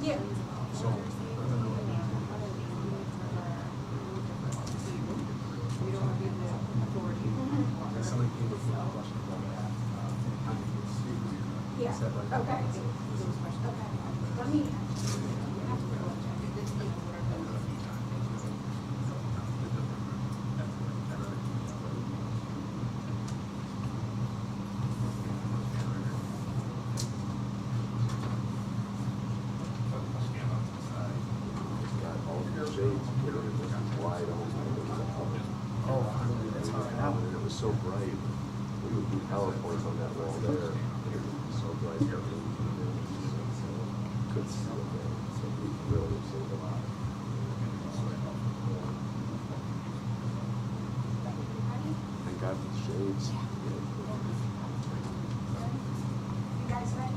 Yeah. So, somebody came with a question about Yeah. Okay. Okay. Let me. It was so bright. We would do PowerPoints on that wall there. It was so bright. Could see it. So we really saved a lot. Thank God for the shades. You guys ready?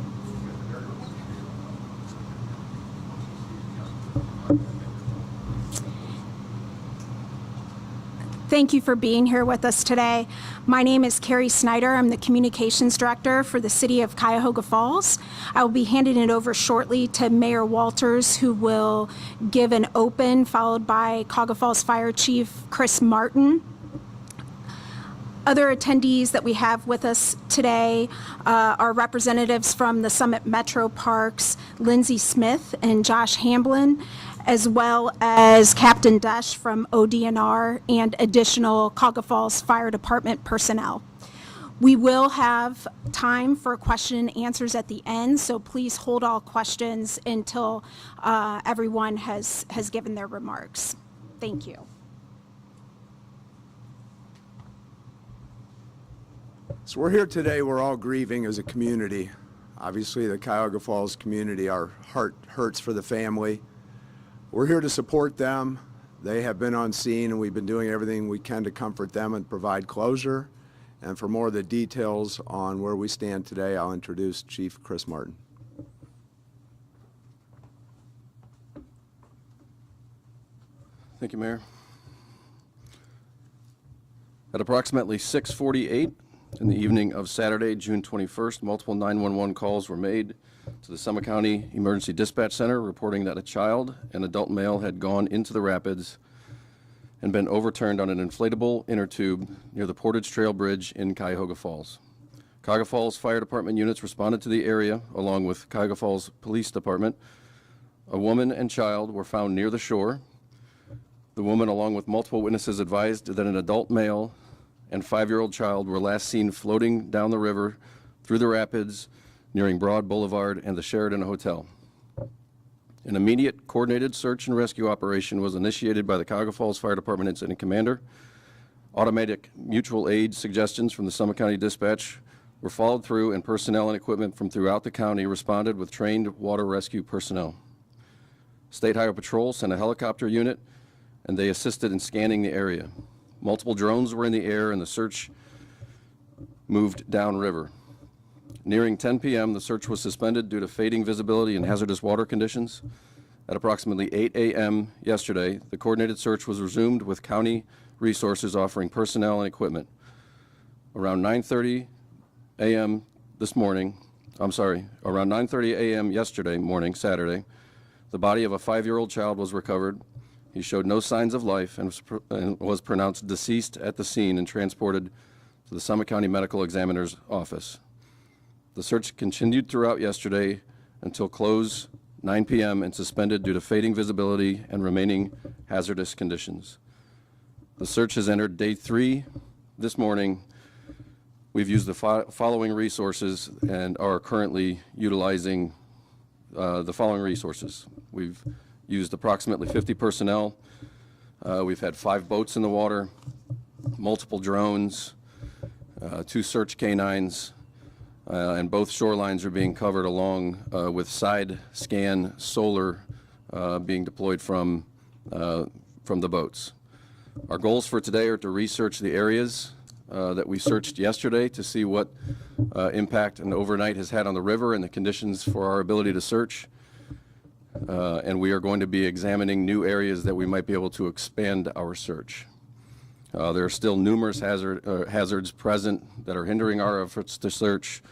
Thank you for being here with us today. My name is Carrie Snyder. I'm the Communications Director for the City of Cuyahoga Falls. I will be handing it over shortly to Mayor Walters, who will give an open, followed by Cuyahoga Falls Fire Chief Chris Martin. Other attendees that we have with us today are representatives from the Summit Metro Parks, Lindsay Smith and Josh Hamblin, as well as Captain Desch from ODNR and additional Cuyahoga Falls Fire Department personnel. We will have time for question and answers at the end, so please hold all questions until everyone has given their remarks. Thank you. So we're here today, we're all grieving as a community. Obviously the Cuyahoga Falls community, our heart hurts for the family. We're here to support them. They have been on scene and we've been doing everything we can to comfort them and provide closure. And for more of the details on where we stand today, I'll introduce Chief Chris Martin. Thank you, Mayor. At approximately 6:48 in the evening of Saturday, June 21st, multiple 911 calls were made to the Summit County Emergency Dispatch Center reporting that a child and adult male had gone into the rapids and been overturned on an inflatable inner tube near the Portage Trail Bridge in Cuyahoga Falls. Cuyahoga Falls Fire Department units responded to the area along with Cuyahoga Falls Police Department. A woman and child were found near the shore. The woman, along with multiple witnesses, advised that an adult male and 5-year-old child were last seen floating down the river through the rapids nearing Broad Boulevard and the Sheridan Hotel. An immediate coordinated search and rescue operation was initiated by the Cuyahoga Falls Fire Department Incident Commander. Automatic mutual aid suggestions from the Summit County Dispatch were followed through, and personnel and equipment from throughout the county responded with trained water rescue personnel. State Highway Patrol sent a helicopter unit, and they assisted in scanning the area. Multiple drones were in the air, and the search moved downriver. Nearing 10 p.m., the search was suspended due to fading visibility and hazardous water conditions. At approximately 8 a.m. yesterday, the coordinated search was resumed with county resources offering personnel and equipment. Around 9:30 a.m. around 9:30 a.m. yesterday morning, Saturday, the body of a 5-year-old child was recovered. He showed no signs of life and was pronounced deceased at the scene and transported to the Summit County Medical Examiner's office. The search continued throughout yesterday until close 9 p.m. and suspended due to fading visibility and remaining hazardous conditions. The search has entered day 3 this morning. We've used the following resources and are currently utilizing the following resources. We've used approximately 50 personnel. We've had 5 boats in the water, multiple drones, 2 search canines, and both shorelines are being covered along with side scan solar being deployed from the boats. Our goals for today are to research the areas that we searched yesterday to see what impact an overnight has had on the river and the conditions for our ability to search. And we are going to be examining new areas that we might be able to expand our search. There are still numerous hazards present that are hindering our efforts to search,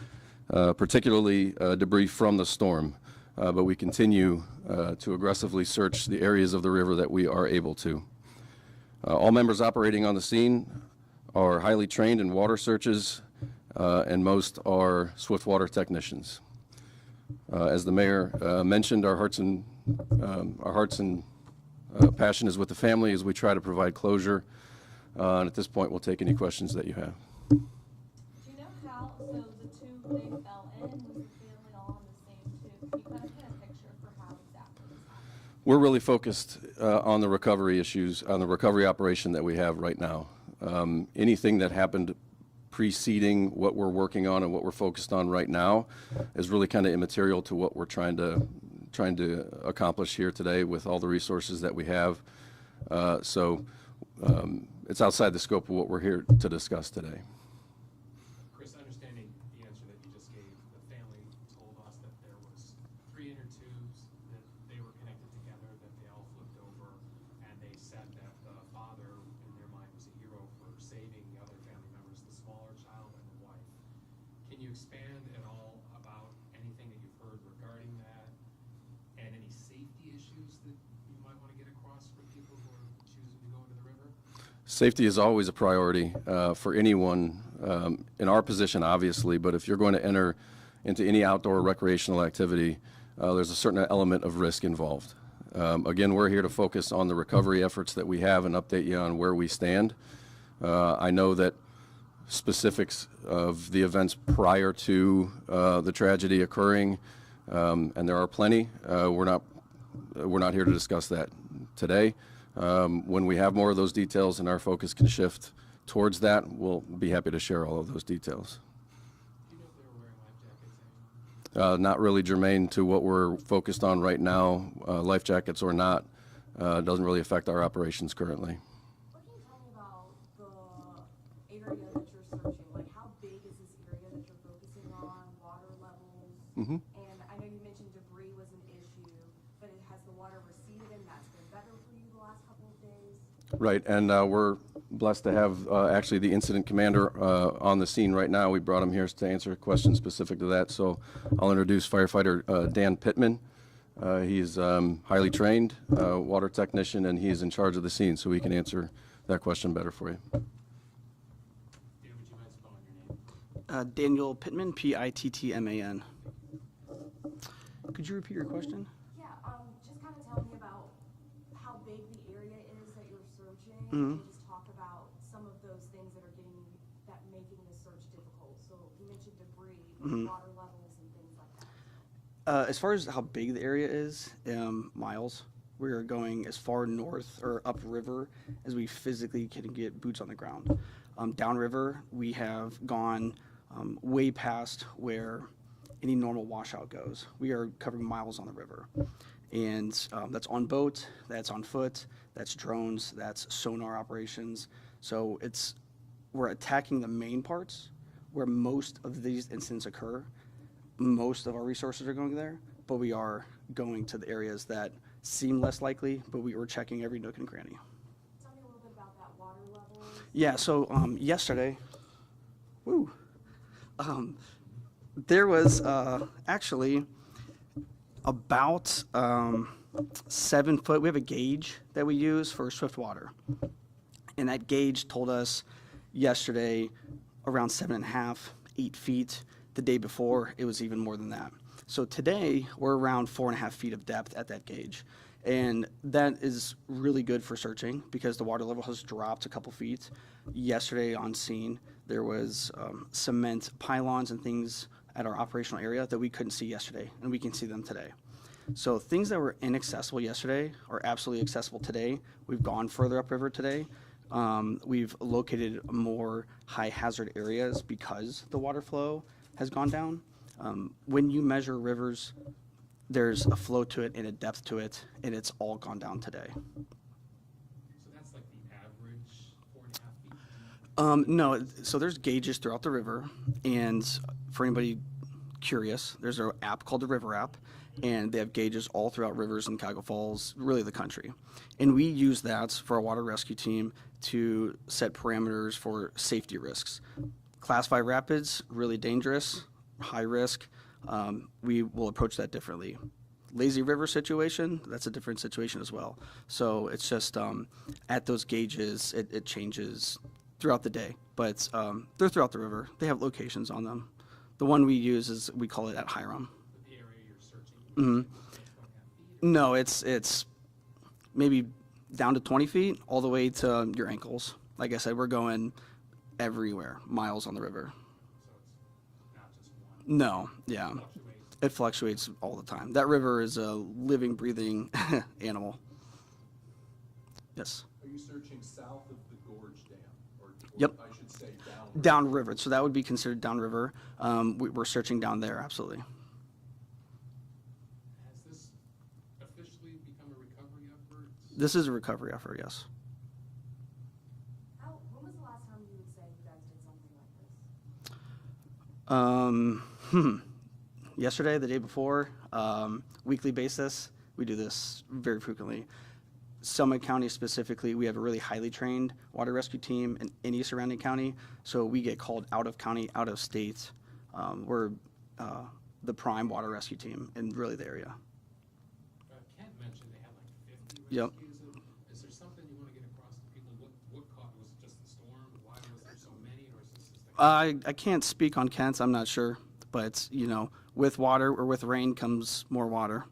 particularly debris from the storm. but we continue to aggressively search the areas of the river that we are able to. All members operating on the scene are highly trained in water searches, and most are swiftwater technicians. As the mayor mentioned, our hearts and passion is with the family as we try to provide closure. And at this point, we'll take any questions that you have. Do you know how, so the two they fell in, was the family all on the same tube? Can you kind of get a picture for how exactly this happened? We're really focused on the recovery issues, on the recovery operation that we have right now. Anything that happened preceding what we're working on and what we're focused on right now is really kind of immaterial to what we're trying to accomplish here today with all the resources that we have. It's outside the scope of what we're here to discuss today. Chris, understanding the answer that you just gave, the family told us that there was 3 inner tubes, that they were connected together, that they all flipped over, and they said that the father, in their mind, was a hero for saving the other family members, the smaller child and the wife. Can you expand at all about anything that you've heard regarding that, and any safety issues that you might want to get across for people who are choosing to go into the river? Safety is always a priority for anyone in our position, obviously, but if you're going to enter into any outdoor recreational activity, there's a certain element of risk involved. Again, we're here to focus on the recovery efforts that we have and update you on where we stand. I know that specifics of the events prior to the tragedy occurring, and there are plenty. We're not here to discuss that today. When we have more of those details and our focus can shift towards that, we'll be happy to share all of those details. Do you know if they were wearing life jackets anymore? Not really germane to what we're focused on right now. Life jackets or not, doesn't really affect our operations currently. What can you tell me about the area that you're searching? Like, how big is this area that you're focusing on, water levels? Mhm. And I know you mentioned debris was an issue, but has the water receded and that's been better for you the last couple of days? Right, and we're blessed to have actually the incident commander on the scene right now. We brought him here to answer questions specific to that. So I'll introduce firefighter Dan Pittman. He's highly trained water technician, and he's in charge of the scene, so he can answer that question better for you. Dan, would you mind spelling your name? Daniel Pittman, Pittman. Could you repeat your question? Yeah, just kind of tell me about how big the area is that you're searching, Mhm. and just talk about some of those things that making the search difficult. So you mentioned debris, Mhm. water levels, and things like that. As far as how big the area is, miles, we're going as far north or upriver as we physically can get boots on the ground. Downriver, we have gone way past where any normal washout goes. We are covering miles on the river. And that's on boat, that's on foot, that's drones, that's sonar operations. So we're attacking the main parts where most of these incidents occur. Most of our resources are going there, but we are going to the areas that seem less likely, but we were checking every nook and cranny. Tell me a little bit about that water level. Yeah, so yesterday, there was actually about 7 foot. We have a gauge that we use for swift water, and that gauge told us yesterday around 7.5, 8 feet. The day before, it was even more than that. So today, we're around 4.5 feet of depth at that gauge. And that is really good for searching because the water level has dropped a couple feet. Yesterday on scene, there was cement pylons and things at our operational area that we couldn't see yesterday, and we can see them today. So things that were inaccessible yesterday are absolutely accessible today. We've gone further upriver today. We've located more high hazard areas because the water flow has gone down. When you measure rivers, there's a flow to it and a depth to it, and it's all gone down today. So that's like the average 4.5 feet? No, so there's gauges throughout the river, and for anybody curious, there's an app called the River app, and they have gauges all throughout rivers in Cuyahoga Falls, really the country. And we use that for our water rescue team to set parameters for safety risks. Class 5 rapids, really dangerous, high risk. We will approach that differently. lazy river situation, that's a different situation as well. So it's just at those gauges, it changes throughout the day, but they're throughout the river. They have locations on them. The one we use is, we call it at Hiram. The area you're searching? Mhm. No, it's maybe down to 20 feet, all the way to your ankles. Like I said, we're going everywhere, miles on the river. So it's not just one. No, yeah. Fluctuates. It fluctuates all the time. That river is a living, breathing animal. Yes. Are you searching south of the Gorge Dam? Or Yep. I should say down. Downriver, so that would be considered downriver. We're searching down there, absolutely. Has this officially become a recovery effort? This is a recovery effort, yes. When was the last time you would say you guys did something like this? Yesterday, the day before, weekly basis. We do this very frequently. Summit County specifically, we have a really highly trained water rescue team in any surrounding county, so we get called out of county, out of state. We're the prime water rescue team in really the area. Kent mentioned they had like 50 Yep. rescues. Is there something you want to get across to people? What caused, was it just the storm? Why was there so many, or is this just like? I can't speak on Kent's, I'm not sure, but with water or with rain comes more water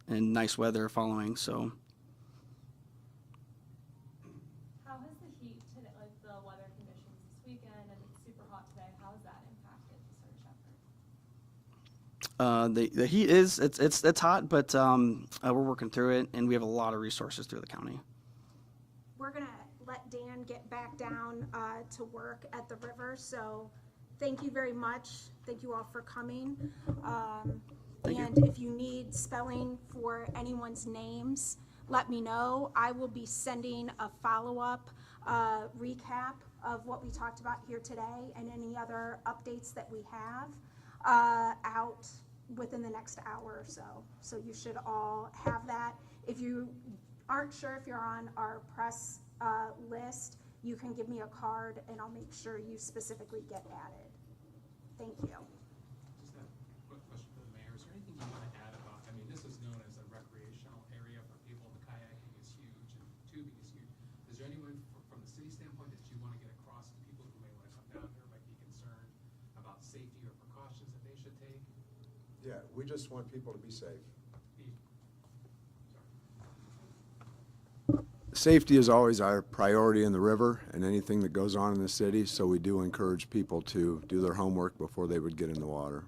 and nice weather following, so. How has the heat today, like the weather conditions this weekend, and it's super hot today, how has that impacted the search effort? The heat is, it's hot, but we're working through it, and we have a lot of resources through the county. We're gonna let Dan get back down to work at the river, so thank you very much. Thank you all for coming. Thank you. And if you need spelling for anyone's names, let me know. I will be sending a follow-up recap of what we talked about here today and any other updates that we have out within the next hour or so. So you should all have that. If you aren't sure if you're on our press list, you can give me a card and I'll make sure you specifically get added. Thank you. Just a quick question for the mayor. Is there anything you want to add about, I mean, this is known as a recreational area for people. The kayaking is huge and tubing is huge. Is there anyone from the city standpoint that you want to get across to people who may want to come down here, might be concerned about safety or precautions that they should take? Yeah, we just want people to be safe. Safety is always our priority in the river and anything that goes on in the city, so we do encourage people to do their homework before they would get in the water.